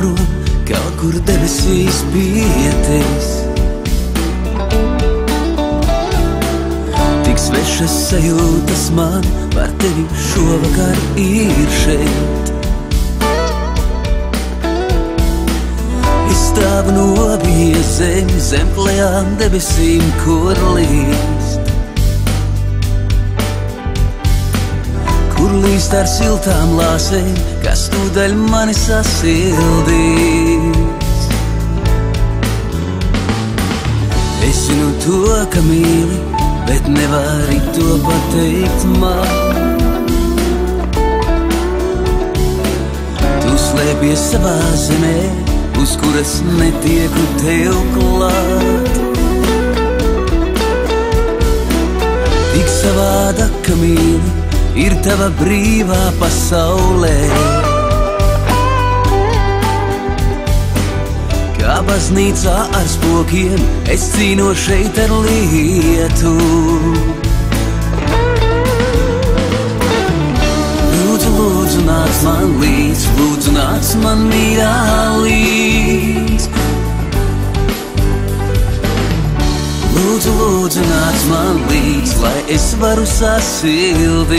prom, kaut kur debesīs pieties. Tik svešas sajūtas man par tevi šovakar ir šeit. Es stāvu nobijies zem klajām debesīm, kur līst. Kur līst ar siltām lāsēm, kas tūdaļ mani sasildīs. Es zinu to, ka mīli, bet nevari to pateikt man. Tu slēpies savā zemē, uz kuras netieku tev klāt. Tik savādaka mīli ir tava brīvā pasaulē. Kā baznīcā ar spokiem, es cīnos šeit ar lietu. Lūdzu, lūdzu, nāc man līdz, lūdzu, nāc man mīļā līdz. Lūdzu, lūdzu, nāc man līdz, lai es varu sasildīt.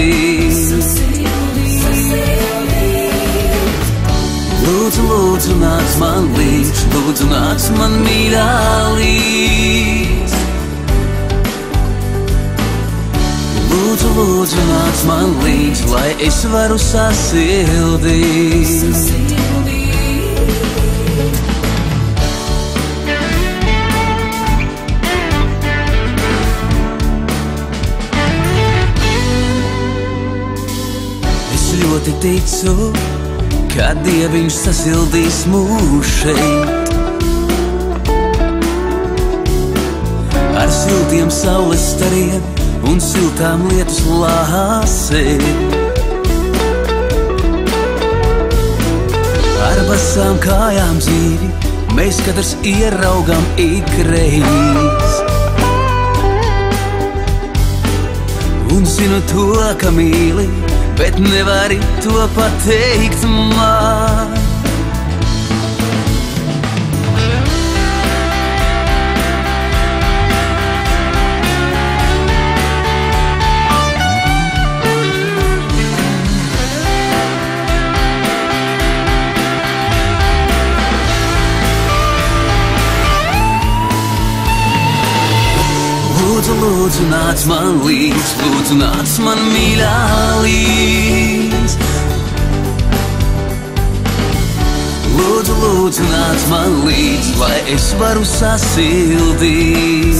Lūdzu, lūdzu, nāc man līdz, lūdzu, nāc man mīļā līdz. Lūdzu, lūdzu, nāc man līdz, lai es varu sasildīt. Es ļoti ticu, kā Dieviņš sasildīs mūs šeit. Ar siltiem saules stariem un siltām lietus lāsēm. Ar basām kājām dzīvi mēs katrs ieraugam ikreiz. Un zinu to, ka mīli, bet nevari to pateikt man. Lūdzu, lūdzu, nāc man līdz, lūdzu, nāc man mīļā līdz. Lūdzu, lūdzu, nāc man līdz, lai es varu sasildīt.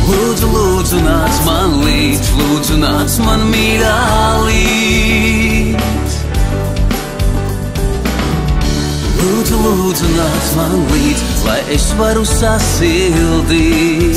Lūdzu, lūdzu, nāc man līdz, lūdzu, nāc man mīļā līdz. Lūdzu, lūdzu, nāc man līdz, lai es varu sasildīt.